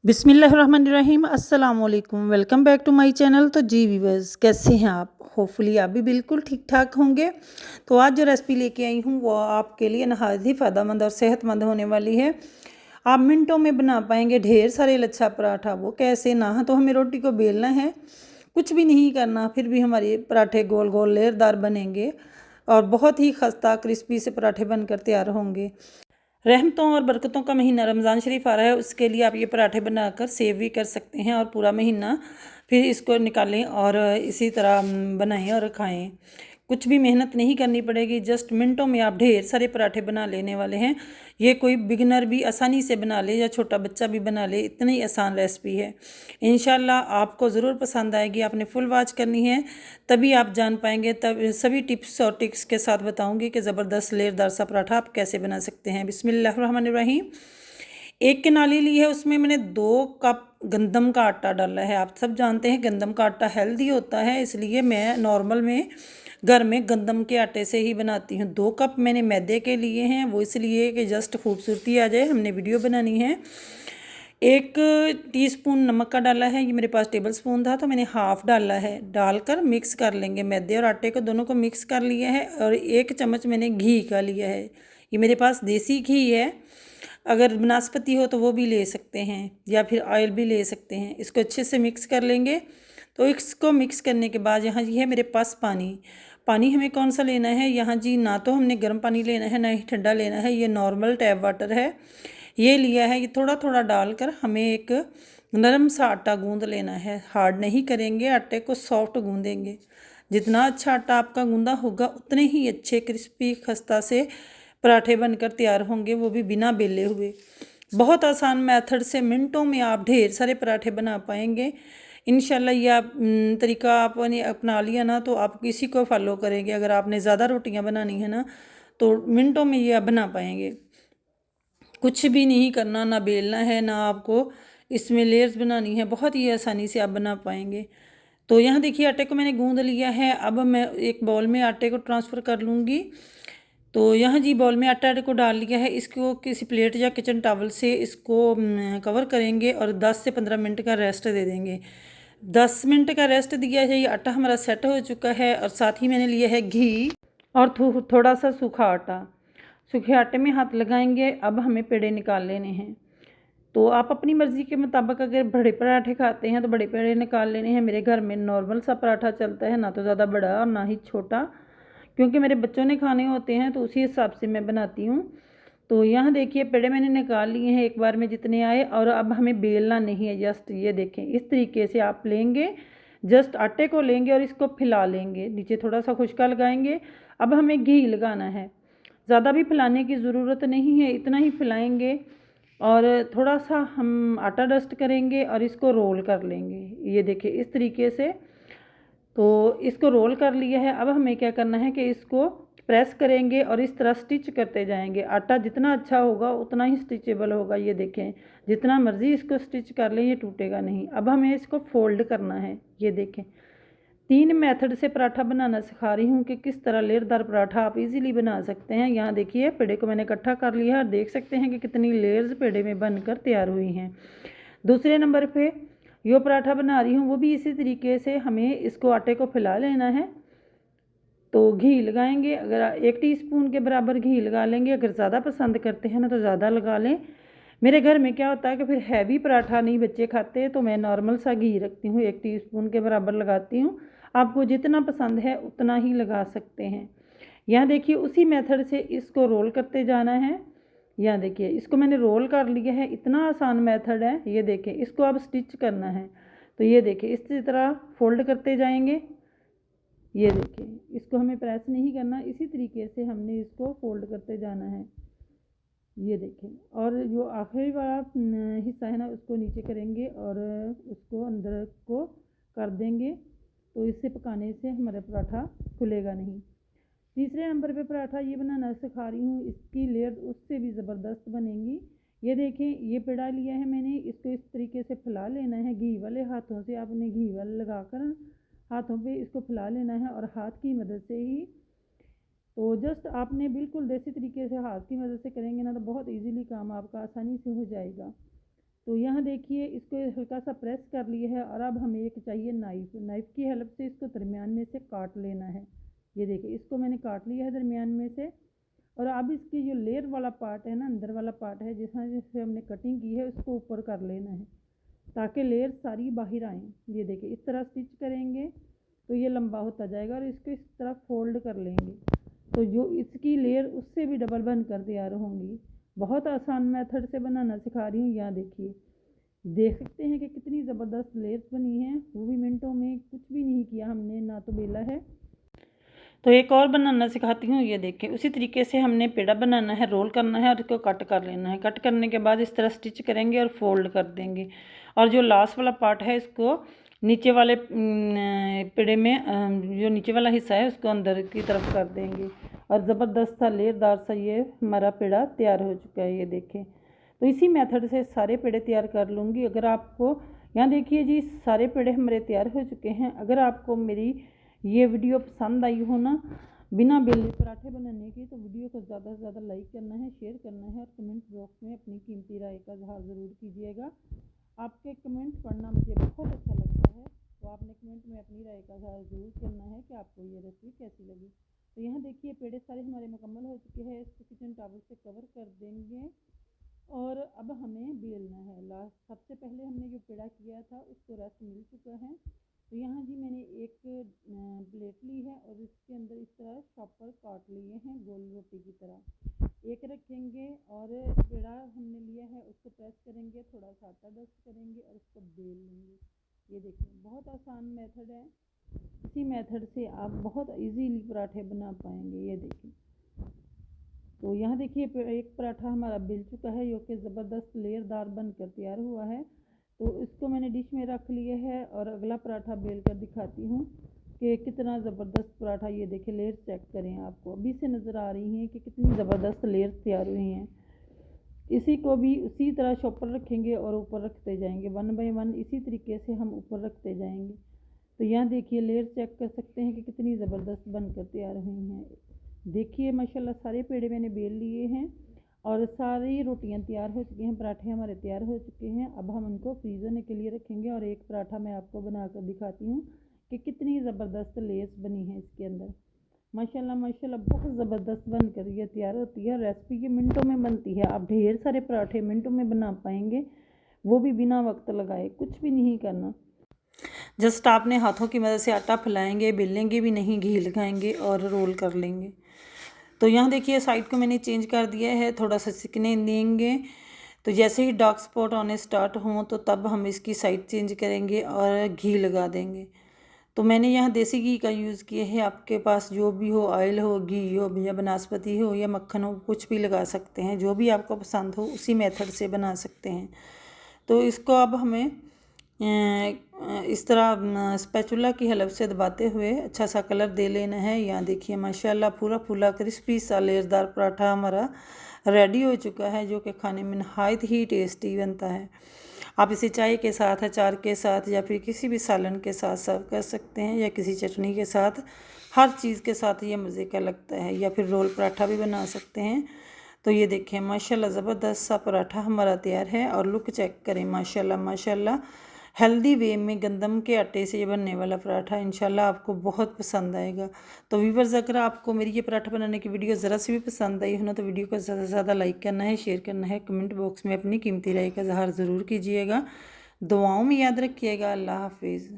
बिस्मिल्लाहिर्रहमानिर्रहीम अस्सलाम वालेकुम। Welcome back to my channel. तो जी व्यूअर्स, कैसे हैं आप? होपफुली आप भी बिल्कुल ठीक ठाक होंगे। तो आज जो रेसिपी लेके आई हूँ वो आपके लिए नहायत ही फ़ायदेमंद और सेहतमंद होने वाली है। आप मिनटों में बना पाएंगे ढेर सारे लच्छा पराठा। वो कैसे? ना तो हमें रोटी को बेलना है, कुछ भी नहीं करना, फिर भी हमारे पराठे गोल गोल लेयरदार बनेंगे और बहुत ही खस्ता क्रिस्पी से पराठे बनकर तैयार होंगे। रहमतों और बरकतों का महीना रमज़ान शरीफ आ रहा है, उसके लिए आप ये पराठे बनाकर सेव भी कर सकते हैं और पूरा महीना फिर इसको निकालें और इसी तरह बनाएं और खाएं। कुछ भी मेहनत नहीं करनी पड़ेगी, जस्ट मिनटों में आप ढेर सारे पराठे बना लेने वाले हैं। ये कोई बिगिनर भी आसानी से बना ले या छोटा बच्चा भी बना ले, इतनी आसान रेसिपी है। इंशाल्लाह आपको ज़रूर पसंद आएगी। आपने फुल वॉच करनी है, तभी आप जान पाएंगे। तब सभी टिप्स और ट्रिक्स के साथ बताऊंगी कि ज़बरदस्त लेयरदार सा पराठा आप कैसे बना सकते हैं। बिस्मिल्लाहिर्रहमानिर्रहीम। एक नाली ली है, उसमें मैंने 2 कप गंदम का आटा डाला है। आप सब जानते हैं गंदम का आटा हेल्दी होता है, इसलिए मैं नॉर्मल में घर में गंदम के आटे से ही बनाती हूँ। 2 कप मैंने मैदे के लिए हैं, वो इसलिए कि जस्ट खूबसूरती आ जाए, हमने वीडियो बनानी है। 1 टीस्पून नमक का डाला है, ये मेरे पास टेबल स्पून था तो मैंने हाफ़ डाला है। डालकर मिक्स कर लेंगे, मैदे और आटे को दोनों को मिक्स कर लिया है। और 1 चम्मच मैंने घी का लिया है, ये मेरे पास देसी घी है। अगर बनास्पति हो तो वो भी ले सकते हैं या फिर ऑयल भी ले सकते हैं। इसको अच्छे से मिक्स कर लेंगे। तो इसको मिक्स करने के बाद यहाँ जी है मेरे पास पानी। पानी हमें कौन सा लेना है यहाँ जी? ना तो हमने गर्म पानी लेना है, ना ही ठंडा लेना है। ये नॉर्मल टैप वाटर है, ये लिया है। ये थोड़ा थोड़ा डालकर हमें एक नरम सा आटा गूंद लेना है। हार्ड नहीं करेंगे, आटे को सॉफ्ट गूंदेंगे। जितना अच्छा आटा आपका गूंदा होगा उतने ही अच्छे क्रिस्पी खस्ता से पराठे बनकर तैयार होंगे, वो भी बिना बेले हुए। बहुत आसान मेथड से मिनटों में आप ढेर सारे पराठे बना पाएंगे। इंशाल्लाह ये आप तरीका आपने अपना लिया ना तो आप किसी को फॉलो करेंगे। अगर आपने ज़्यादा रोटियां बनानी है ना तो मिनटों में ये आप बना पाएंगे। कुछ भी नहीं करना, ना बेलना है, ना आपको इसमें लेयर्स बनानी है, बहुत ही आसानी से आप बना पाएंगे। तो यहाँ देखिए आटे को मैंने गूंद लिया है। अब मैं एक बाउल में आटे को ट्रांसफ़र कर लूँगी। तो यहाँ जी बाउल में आटे को डाल लिया है। इसको किसी प्लेट या किचन टॉवल से इसको कवर करेंगे और 10 से 15 मिनट का रेस्ट दे देंगे। 10 मिनट का रेस्ट दिया है, ये आटा हमारा सेट हो चुका है। और साथ ही मैंने लिया है घी और थोड़ा सा सूखा आटा। सूखे आटे में हाथ लगाएंगे। अब हमें पेड़े निकाल लेने हैं। तो आप अपनी मर्ज़ी के मुताबिक अगर बड़े पराठे खाते हैं तो बड़े पेड़े निकाल लेने हैं। मेरे घर में नॉर्मल सा पराठा चलता है, ना तो ज़्यादा बड़ा और ना ही छोटा, क्योंकि मेरे बच्चों ने खाने होते हैं तो उसी हिसाब से मैं बनाती हूँ। तो यहाँ देखिए पेड़े मैंने निकाल लिए हैं एक बार में जितने आए। और अब हमें बेलना नहीं है, जस्ट ये देखें इस तरीके से आप लेंगे। जस्ट आटे को लेंगे और इसको फैला लेंगे, नीचे थोड़ा सा खुशका लगाएंगे। अब हमें घी लगाना है, ज़्यादा भी फैलाने की ज़रूरत नहीं है, इतना ही फैलाएंगे। और थोड़ा सा हम आटा डस्ट करेंगे और इसको रोल कर लेंगे। ये देखिए इस तरीके से। तो इसको रोल कर लिया है। अब हमें क्या करना है कि इसको प्रेस करेंगे और इस तरह स्टिच करते जाएंगे। आटा जितना अच्छा होगा उतना ही स्टिचेबल होगा। ये देखें जितना मर्ज़ी इसको स्टिच कर लें, ये टूटेगा नहीं। अब हमें इसको फोल्ड करना है। ये देखें 3 मेथड से पराठा बनाना सिखा रही हूँ कि किस तरह लेयरदार पराठा आप इजीली बना सकते हैं। यहाँ देखिए पेड़े को मैंने इकट्ठा कर लिया और देख सकते हैं कि कितनी लेयर्स पेड़े में बनकर तैयार हुई हैं। दूसरे नंबर पे यो पराठा बना रही हूँ, वो भी इसी तरीके से हमें इसको आटे को फैला लेना है। तो घी लगाएंगे, अगर 1 टीस्पून के बराबर घी लगा लेंगे। अगर ज़्यादा पसंद करते हैं ना तो ज़्यादा लगा लें। मेरे घर में क्या होता है कि फिर हैवी पराठा नहीं बच्चे खाते, तो मैं नॉर्मल सा घी रखती हूँ, 1 टीस्पून के बराबर लगाती हूँ। आपको जितना पसंद है उतना ही लगा सकते हैं। यहाँ देखिए उसी मेथड से इसको रोल करते जाना है। यहाँ देखिए इसको मैंने रोल कर लिया है, इतना आसान मेथड है। ये देखिए इसको अब स्टिच करना है। तो ये देखिए इसी तरह फोल्ड करते जाएंगे। ये देखिए इसको हमें प्रेस नहीं करना, इसी तरीके से हमने इसको फोल्ड करते जाना है। ये देखें, और जो आखिरी वाला हिस्सा है ना उसको नीचे करेंगे और उसको अंदर को कर देंगे। तो इससे पकाने से हमारा पराठा खुलेगा नहीं। तीसरे नंबर पे पराठा ये बनाना सिखा रही हूँ, इसकी लेयर उससे भी ज़बरदस्त बनेंगी। ये देखें ये पेड़ा लिया है मैंने, इसको इस तरीके से फैला लेना है। घी वाले हाथों से आपने घी वाले लगाकर हाथों पे इसको फैला लेना है और हाथ की मदद से ही। तो जस्ट आपने बिल्कुल देसी तरीके से हाथ की मदद से करेंगे ना तो बहुत इजीली काम आपका आसानी से हो जाएगा। तो यहाँ देखिए इसको हल्का सा प्रेस कर लिया है और अब हमें एक चाहिए नाइफ़। नाइफ़ की हेल्प से इसको दरमियान में से काट लेना है। ये देखिए इसको मैंने काट लिया है दरमियान में से। और अब इसकी जो लेयर वाला पार्ट है ना, अंदर वाला पार्ट है, जिसमें जैसे हमने कटिंग की है उसको ऊपर कर लेना है ताकि लेयर सारी बाहर आए। ये देखिए इस तरह स्टिच करेंगे तो ये लंबा होता जाएगा और इसको इस तरह फोल्ड कर लेंगे तो जो इसकी लेयर उससे भी डबल बनकर तैयार होंगी। बहुत आसान मेथड से बनाना सिखा रही हूँ। यहाँ देखिए देख सकते हैं कि कितनी ज़बरदस्त लेयर्स बनी हैं, वो भी मिनटों में। कुछ भी नहीं किया हमने, ना तो बेला है। तो एक और बनाना सिखाती हूँ। ये देखें उसी तरीके से हमने पेड़ा बनाना है, रोल करना है और इसको कट कर लेना है। कट करने के बाद इस तरह स्टिच करेंगे और फोल्ड कर देंगे और जो लास्ट वाला पार्ट है इसको नीचे वाले पेड़े में जो नीचे वाला हिस्सा है उसको अंदर की तरफ कर देंगे और ज़बरदस्त सा लेयरदार सा ये हमारा पेड़ा तैयार हो चुका है। ये देखें तो इसी मेथड से सारे पेड़े तैयार कर लूँगी। अगर आपको यहाँ देखिए जी सारे पेड़े हमारे तैयार हो चुके हैं। अगर आपको मेरी ये वीडियो पसंद आई हो ना बिना बेले पराठे बनाने की, तो वीडियो को ज़्यादा से ज़्यादा लाइक करना है, शेयर करना है और कमेंट बॉक्स में अपनी कीमती राय का इज़हार ज़रूर कीजिएगा। आपके कमेंट पढ़ना मुझे बहुत अच्छा लगता है, तो आपने कमेंट में अपनी राय का इज़हार ज़रूर करना है कि आपको ये रेसिपी कैसी लगी। तो यहाँ देखिए पेड़े सारे हमारे मुकम्मल हो चुके हैं। इसको किचन टॉवल से कवर कर देंगे और अब हमें बेलना है। लास्ट सबसे पहले हमने जो पेड़ा किया था उसको रेस्ट मिल चुका है। तो यहाँ जी मैंने एक प्लेट ली है और इसके अंदर इस तरह शॉपर काट लिए हैं गोल रोटी की तरह। एक रखेंगे और पेड़ा हमने लिया है उसको प्रेस करेंगे, थोड़ा सा आटा डस्ट करेंगे और उसको बेल लेंगे। ये देखिए बहुत आसान मेथड है। इसी मेथड से आप बहुत इजीली पराठे बना पाएंगे। ये देखिए तो यहाँ देखिए एक पराठा हमारा बिल चुका है जो कि ज़बरदस्त लेयरदार बनकर तैयार हुआ है। तो इसको मैंने डिश में रख लिया है और अगला पराठा बेल कर दिखाती हूँ कि कितना ज़बरदस्त पराठा। ये देखिए लेयर चेक करें, आपको अभी से नज़र आ रही हैं कि कितनी ज़बरदस्त लेयर तैयार हुई हैं। इसी को भी उसी तरह शॉपर रखेंगे और ऊपर रखते जाएंगे, 1 बाय 1 इसी तरीके से हम ऊपर रखते जाएंगे। तो यहाँ देखिए लेयर चेक कर सकते हैं कि कितनी ज़बरदस्त बनकर तैयार हुई हैं। देखिए माशाल्लाह सारे पेड़े मैंने बेल लिए हैं और सारी रोटियां तैयार हो चुकी हैं, पराठे हमारे तैयार हो चुके हैं। अब हम उनको फ्रीज़ होने के लिए रखेंगे और एक पराठा मैं आपको बनाकर दिखाती हूँ कि कितनी ज़बरदस्त लेस बनी है इसके अंदर। माशाल्लाह माशाल्लाह बहुत ज़बरदस्त बनकर ये तैयार होती है। रेसिपी ये मिनटों में बनती है, आप ढेर सारे पराठे मिनटों में बना पाएंगे, वो भी बिना वक्त लगाए। कुछ भी नहीं करना, जस्ट आपने हाथों की मदद से आटा फैलाएंगे, बेलेंगे भी नहीं, घी लगाएंगे और रोल कर लेंगे। तो यहाँ देखिए साइड को मैंने चेंज कर दिया है, थोड़ा सा सिकने देंगे। तो जैसे ही डार्क स्पॉट आने स्टार्ट हों तो तब हम इसकी साइड चेंज करेंगे और घी लगा देंगे। तो मैंने यहाँ देसी घी का यूज़ किया है। आपके पास जो भी हो, ऑयल हो, घी हो या बनास्पति हो या मक्खन हो, कुछ भी लगा सकते हैं, जो भी आपको पसंद हो उसी मेथड से बना सकते हैं। तो इसको अब हमें इस तरह स्पैचुला की हेल्प से दबाते हुए अच्छा सा कलर दे लेना है। यहाँ देखिए माशाल्लाह पूरा फूला क्रिस्पी सा लेयरदार पराठा हमारा रेडी हो चुका है, जो कि खाने में नहायत ही टेस्टी बनता है। आप इसे चाय के साथ, अचार के साथ या फिर किसी भी सालन के साथ सर्व कर सकते हैं या किसी चटनी के साथ, हर चीज़ के साथ ये मज़े का लगता है। या फिर रोल पराठा भी बना सकते हैं। तो ये देखें माशाल्लाह ज़बरदस्त सा पराठा हमारा तैयार है और लुक चेक करें माशाल्लाह माशाल्लाह। हेल्दी वे में गंदम के आटे से ये बनने वाला पराठा इंशाल्लाह आपको बहुत पसंद आएगा। तो व्यूअर्स अगर आपको मेरी ये पराठा बनाने की वीडियो ज़रा सी भी पसंद आई हो ना, तो वीडियो को ज़्यादा से ज़्यादा लाइक करना है, शेयर करना है, कमेंट बॉक्स में अपनी कीमती राय का इज़हार ज़रूर कीजिएगा। दुआओं में याद रखिएगा। अल्लाह हाफिज़।